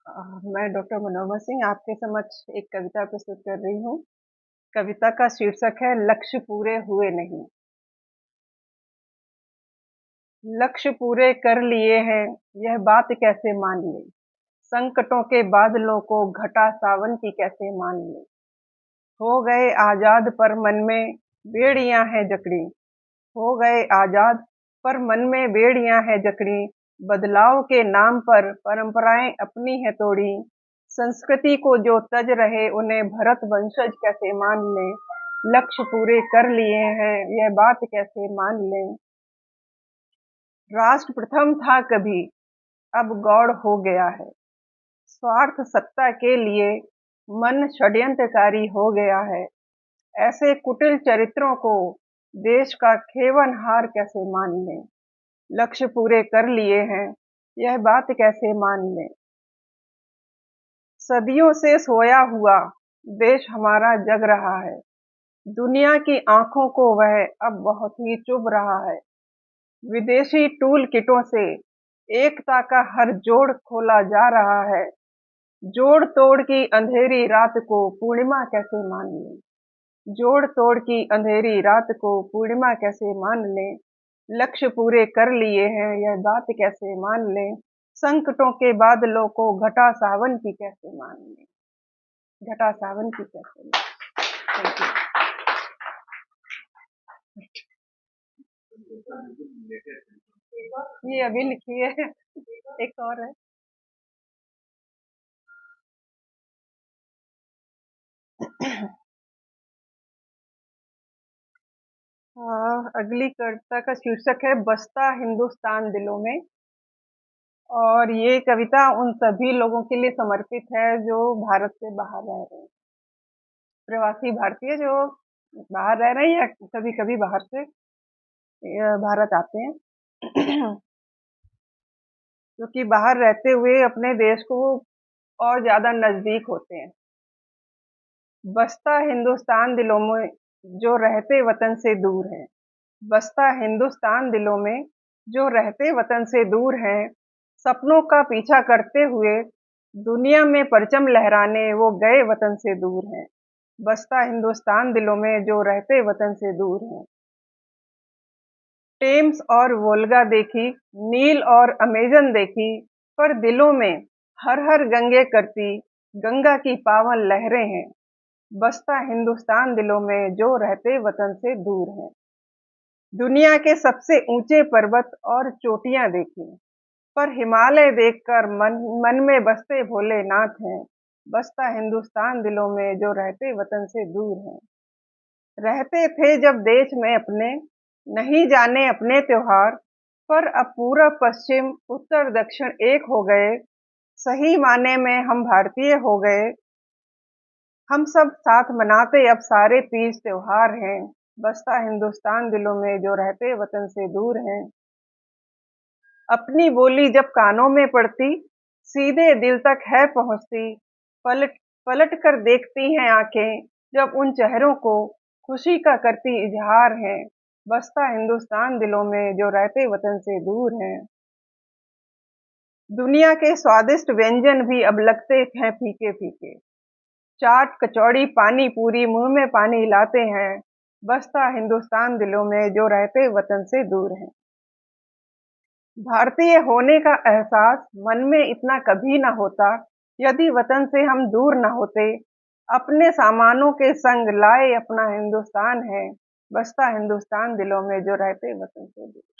मैं डॉक्टर मनोरमा सिंह आपके समक्ष एक कविता प्रस्तुत कर रही हूँ। कविता का शीर्षक है लक्ष्य पूरे हुए नहीं। लक्ष्य पूरे कर लिए हैं, यह बात कैसे मान ले। संकटों के बादलों को घटा सावन की कैसे मान ले। हो गए आजाद पर मन में बेड़ियां हैं जकड़ी। हो गए आजाद पर मन में बेड़ियां हैं जकड़ी। बदलाव के नाम पर परंपराएं अपनी है तोड़ी। संस्कृति को जो तज रहे उन्हें भरत वंशज कैसे मान लें। लक्ष्य पूरे कर लिए हैं, यह बात कैसे मान लें। राष्ट्र प्रथम था कभी, अब गौड़ हो गया है। स्वार्थ सत्ता के लिए मन षड्यंत्रकारी हो गया है। ऐसे कुटिल चरित्रों को देश का खेवनहार कैसे मान लें। लक्ष्य पूरे कर लिए हैं, यह बात कैसे मान लें। सदियों से सोया हुआ देश हमारा जग रहा है। दुनिया की आंखों को वह अब बहुत ही चुभ रहा है। विदेशी टूल किटों से एकता का हर जोड़ खोला जा रहा है। जोड़ तोड़ की अंधेरी रात को पूर्णिमा कैसे मान लें। जोड़ तोड़ की अंधेरी रात को पूर्णिमा कैसे मान लें। लक्ष्य पूरे कर लिए हैं, यह बात कैसे मान लें। संकटों के बादलों को घटा सावन की कैसे मान लें। घटा सावन की कैसे मान लें। Thank you. ये अभी लिखी है, एक और है। अगली कविता का शीर्षक है बसता हिंदुस्तान दिलों में। और ये कविता उन सभी लोगों के लिए समर्पित है जो भारत से बाहर रह रहे हैं। प्रवासी भारतीय जो बाहर रह रहे हैं या कभी कभी बाहर से भारत आते हैं। क्योंकि बाहर रहते हुए अपने देश को और ज्यादा नजदीक होते हैं। बसता हिंदुस्तान दिलों में जो रहते वतन से दूर हैं। बसता हिंदुस्तान दिलों में जो रहते वतन से दूर हैं। सपनों का पीछा करते हुए दुनिया में परचम लहराने वो गए वतन से दूर हैं। बसता हिंदुस्तान दिलों में जो रहते वतन से दूर हैं। टेम्स और वोल्गा देखी, नील और अमेजन देखी, पर दिलों में हर हर गंगे करती गंगा की पावन लहरें हैं। बसता हिंदुस्तान दिलों में जो रहते वतन से दूर हैं। दुनिया के सबसे ऊंचे पर्वत और चोटियां देखी, पर हिमालय देखकर मन में बसते भोलेनाथ हैं। बसता हिंदुस्तान दिलों में जो रहते वतन से दूर हैं। रहते थे जब देश में अपने, नहीं जाने अपने त्योहार, पर अब पूरब पश्चिम उत्तर दक्षिण एक हो गए। सही माने में हम भारतीय हो गए। हम सब साथ मनाते अब सारे तीज त्योहार हैं। बसता हिंदुस्तान दिलों में जो रहते वतन से दूर हैं। अपनी बोली जब कानों में पड़ती, सीधे दिल तक है पहुंचती। पलट पलट कर देखती हैं आंखें जब उन चेहरों को खुशी का करती इजहार है। बसता हिंदुस्तान दिलों में जो रहते वतन से दूर हैं। दुनिया के स्वादिष्ट व्यंजन भी अब लगते हैं फीके फीके। चाट कचौड़ी पानी पूरी मुंह में पानी लाते हैं। बसता हिंदुस्तान दिलों में जो रहते वतन से दूर हैं। भारतीय होने का एहसास मन में इतना कभी न होता यदि वतन से हम दूर न होते। अपने सामानों के संग लाए अपना हिंदुस्तान है। बसता हिंदुस्तान दिलों में जो रहते वतन से दूर।